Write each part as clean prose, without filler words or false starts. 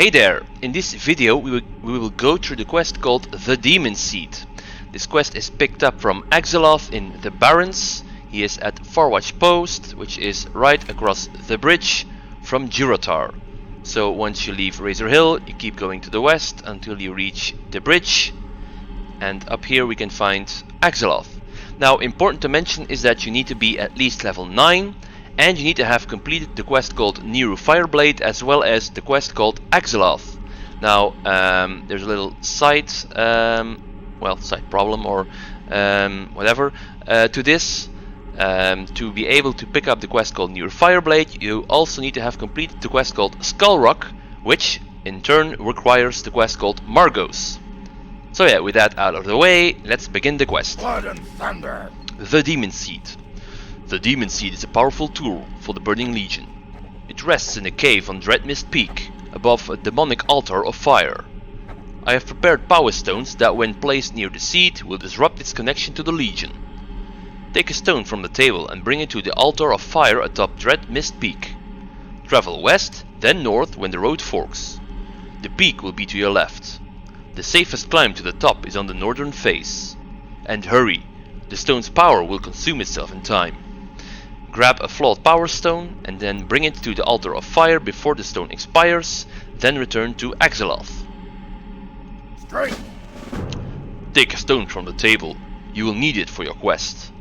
Hey there! In this video we will go through the quest called the Demon Seed. This quest is picked up from Axeloth in the Barrens. He is at Farwatch Post, which is right across the bridge from Durotar. So once you leave Razor Hill, you keep going to the west until you reach the bridge. And up here we can find Axeloth. Now, important to mention is that you need to be at least level 9. And you need to have completed the quest called Niru Fireblade as well as the quest called Axeloth. Now, there's a little side problem or whatever to this. To be able to pick up the quest called Niru Fireblade, you also need to have completed the quest called Skullrock, which in turn requires the quest called Margos. So yeah, with that out of the way, let's begin the quest. Blood and thunder. The Demon Seed. The Demon Seed is a powerful tool for the Burning Legion. It rests in a cave on Dreadmist Peak, above a demonic altar of fire. I have prepared power stones that, when placed near the seed, will disrupt its connection to the Legion. Take a stone from the table and bring it to the altar of fire atop Dreadmist Peak. Travel west, then north when the road forks. The peak will be to your left. The safest climb to the top is on the northern face. And hurry, the stone's power will consume itself in time. Grab a flawed power stone and then bring it to the altar of fire before the stone expires, then return to Axeloth. Straight. Take a stone from the table. You will need it for your quest.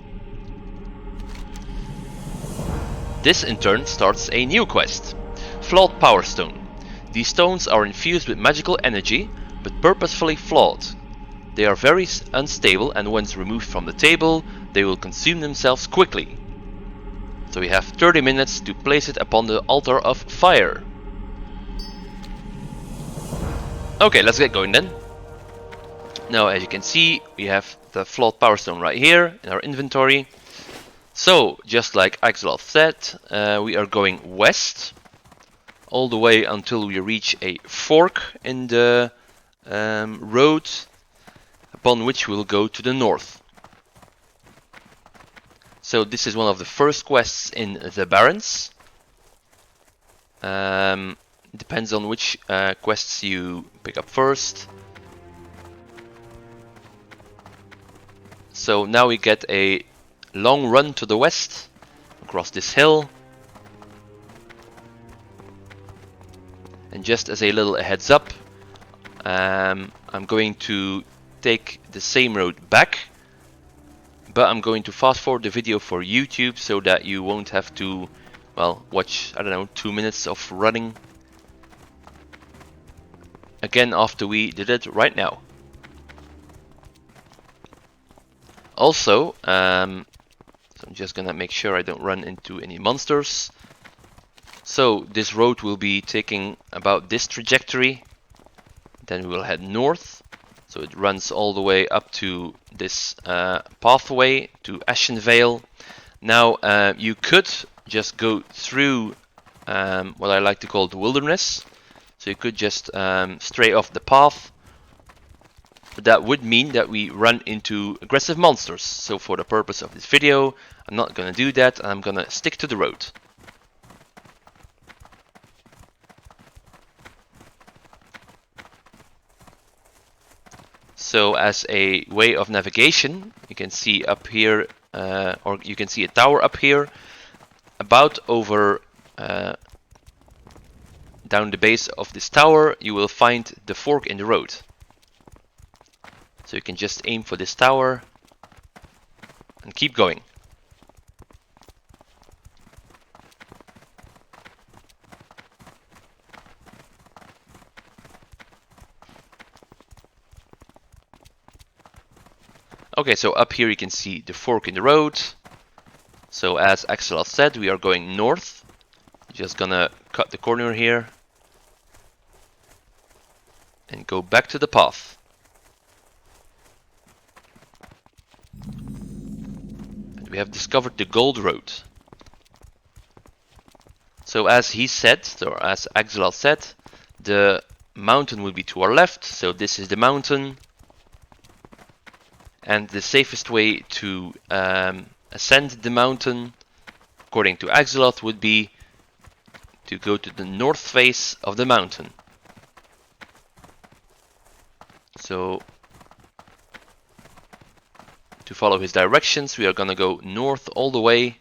This in turn starts a new quest. Flawed Power Stone. These stones are infused with magical energy, but purposefully flawed. They are very unstable, and once removed from the table, they will consume themselves quickly. So we have 30 minutes to place it upon the altar of fire. Okay, let's get going then. Now, as you can see, we have the flawed power stone right here in our inventory. So, just like Axeloth said, we are going west all the way until we reach a fork in the road, upon which we'll go to the north. So this is one of the first quests in the Barrens. Depends on which quests you pick up first. So now we get a long run to the west across this hill. And just as a little heads up, I'm going to take the same road back. But I'm going to fast forward the video for YouTube so that you won't have to, well, watch, I don't know, 2 minutes of running again after we did it right now. Also, so I'm just gonna make sure I don't run into any monsters. So this road will be taking about this trajectory. Then we will head north. So it runs all the way up to this pathway to Ashenvale. Now you could just go through what I like to call the wilderness. So you could just stray off the path. But that would mean that we run into aggressive monsters. So for the purpose of this video, I'm not going to do that. I'm going to stick to the road. So as a way of navigation, you can see up here, or you can see a tower up here, about over down the base of this tower, you will find the fork in the road. So you can just aim for this tower and keep going. Okay, so up here you can see the fork in the road. So as Axeloth said, we are going north. Just gonna cut the corner here and go back to the path. And we have discovered the Gold Road. So as he said, or as Axeloth said, the mountain will be to our left. So this is the mountain. And the safest way to ascend the mountain, according to Axeloth, would be to go to the north face of the mountain. So to follow his directions, we are gonna go north all the way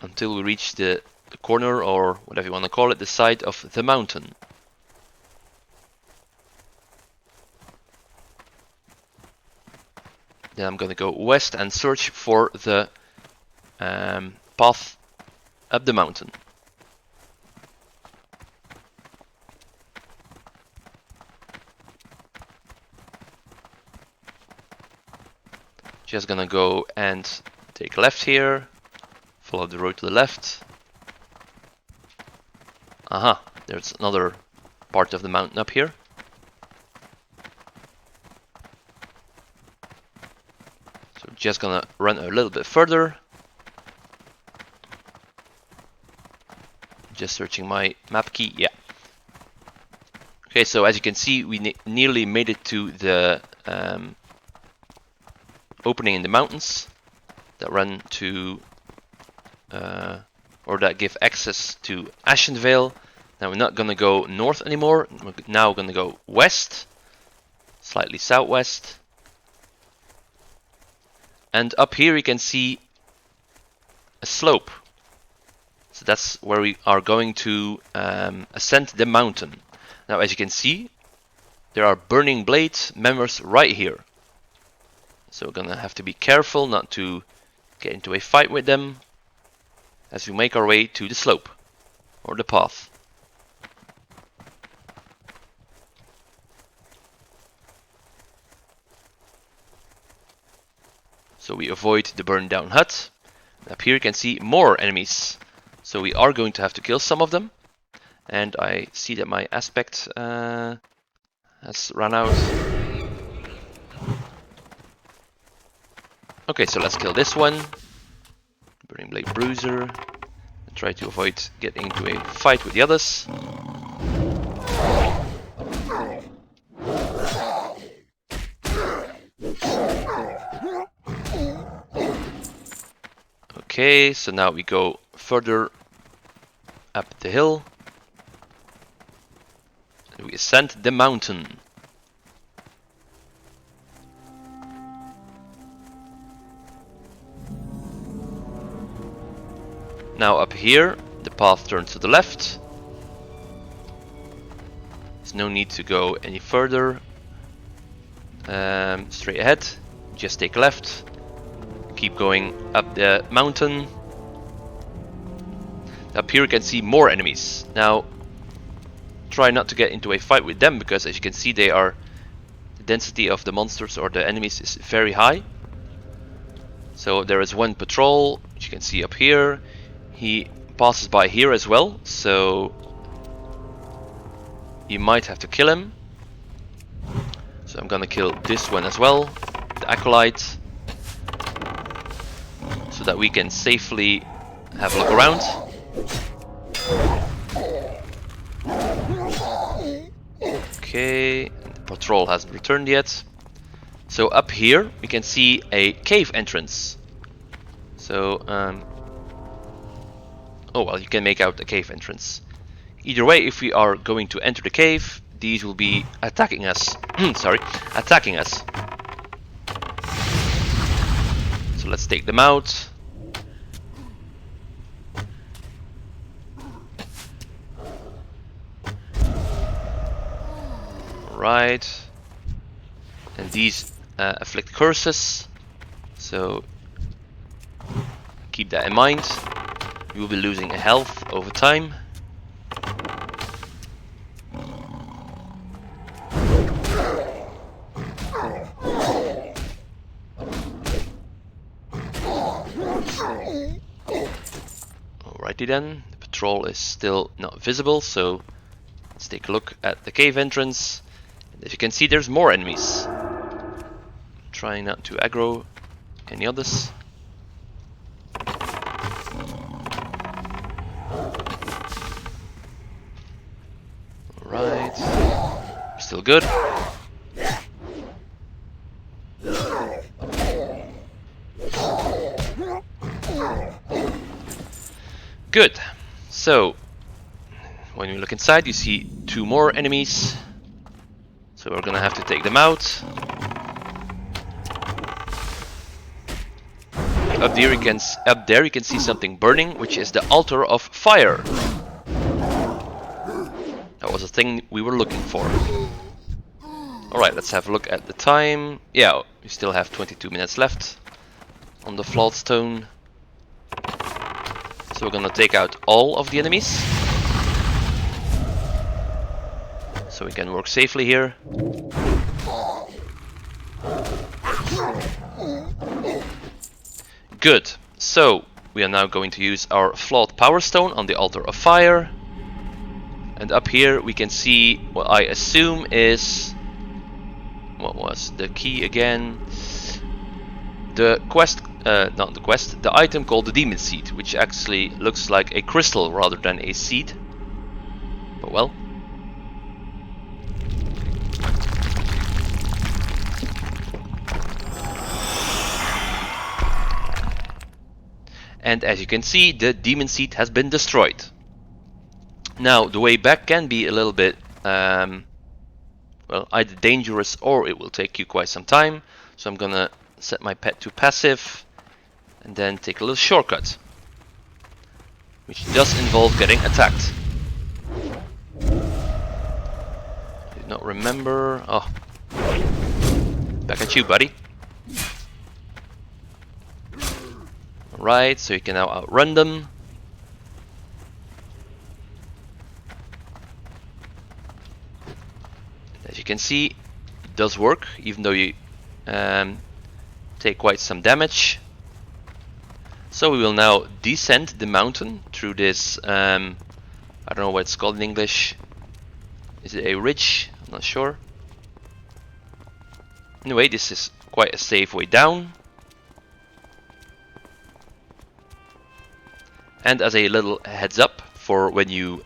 until we reach the corner, or whatever you want to call it, the side of the mountain. Then I'm gonna go west and search for the path up the mountain. Just gonna go and take left here, follow the road to the left. Aha, there's another part of the mountain up here. So just gonna run a little bit further. Just searching my map key, yeah. Okay, so as you can see, we nearly made it to the opening in the mountains that run to, or that give access to Ashenvale. Now we're not gonna go north anymore. We're now gonna go west, slightly southwest. And up here you can see a slope. So that's where we are going to ascend the mountain. Now as you can see, there are Burning Blade members right here. So we're gonna have to be careful not to get into a fight with them as we make our way to the slope, or the path. So we avoid the burned down hut. Up here you can see more enemies. So we are going to have to kill some of them. And I see that my aspect has run out. Okay, so let's kill this one. Burning Blade Bruiser. And try to avoid getting into a fight with the others. Okay, so now we go further up the hill. And we ascend the mountain. Now up here, the path turns to the left. There's no need to go any further. Straight ahead, just take left. Keep going up the mountain. Up here you can see more enemies. Now, try not to get into a fight with them, because as you can see, the density of the monsters or the enemies is very high. So there is one patrol, which you can see up here. He passes by here as well, so you might have to kill him. So I'm gonna kill this one as well, the Acolyte, so that we can safely have a look around. Okay, the patrol hasn't returned yet. So up here we can see a cave entrance. So, oh well, you can make out the cave entrance. Either way, if we are going to enter the cave, these will be attacking us. Sorry, attacking us. So let's take them out. Right. And these afflict curses. So keep that in mind. You will be losing a health over time. Alrighty then, the patrol is still not visible, so let's take a look at the cave entrance. And as you can see, there's more enemies. Trying not to aggro any others. Alright, still good. Good. So When you look inside, you see 2 more enemies. So we're gonna have to take them out. Up there you can see something burning, which is the altar of fire. That was the thing we were looking for. Alright, let's have a look at the time. Yeah, we still have 22 minutes left on the flawed stone. So we're gonna take out all of the enemies, so we can work safely here. Good. So we are now going to use our flawed power stone on the altar of fire. And up here we can see what I assume is... what was the key again? The quest, not the quest, the item called the demon seed, which actually looks like a crystal rather than a seed. But well. And as you can see, the demon seed has been destroyed. Now, the way back can be a little bit, well, either dangerous or it will take you quite some time. So I'm gonna set my pet to passive and then take a little shortcut, which does involve getting attacked. Did not remember. Oh, back at you, buddy. Right, so you can now outrun them. As you can see, it does work, even though you take quite some damage. So we will now descend the mountain through this, I don't know what it's called in English. Is it a ridge? I'm not sure. Anyway, this is quite a safe way down. And as a little heads up for when you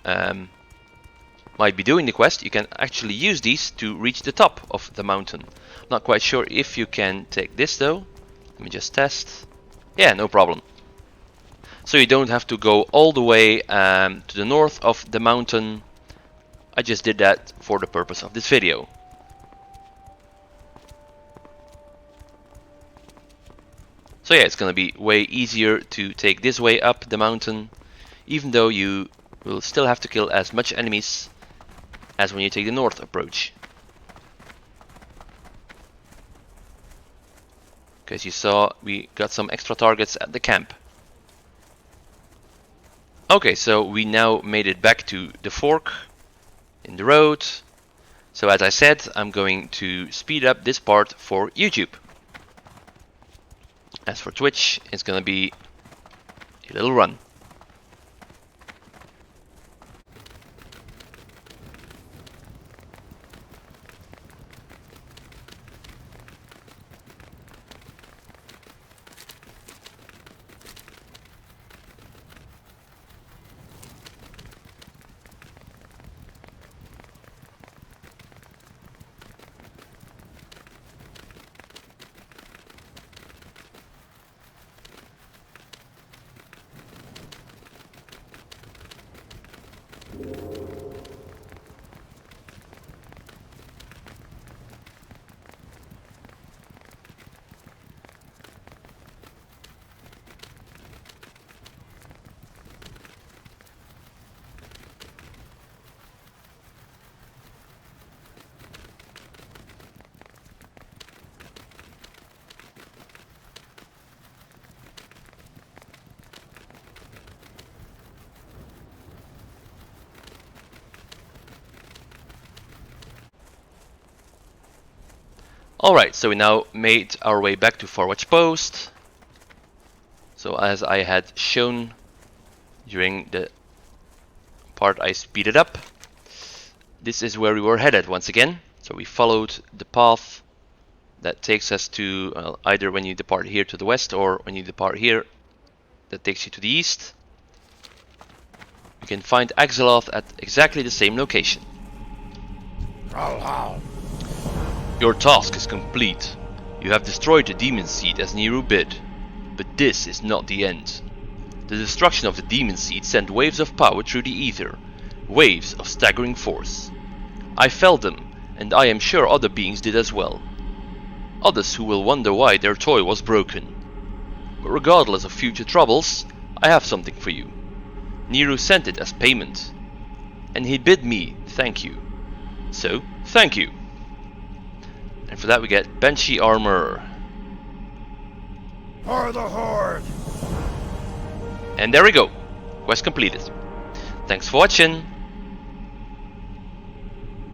might be doing the quest, you can actually use these to reach the top of the mountain. Not quite sure if you can take this though. Let me just test. Yeah, no problem. So you don't have to go all the way to the north of the mountain. I just did that for the purpose of this video. So yeah, it's gonna be way easier to take this way up the mountain, even though you will still have to kill as much enemies as when you take the north approach. Because you saw we got some extra targets at the camp. Okay, so we now made it back to the fork in the road. So as I said, I'm going to speed up this part for YouTube. As for Twitch, it's gonna be a little run. Alright, so we now made our way back to Forwatch Post. So as I had shown during the part I speeded up, this is where we were headed once again. So we followed the path that takes us to either when you depart here to the west or when you depart here that takes you to the east. You can find Axeloth at exactly the same location. Your task is complete. You have destroyed the demon seed as Nero bid. But this is not the end. The destruction of the demon seed sent waves of power through the ether. waves of staggering force. I felt them, and I am sure other beings did as well. Others who will wonder why their toy was broken. But regardless of future troubles, I have something for you. Nero sent it as payment. And he bid me thank you. So, thank you. And for that we get Banshee armor. For the Horde! And there we go. Quest completed. Thanks for watching.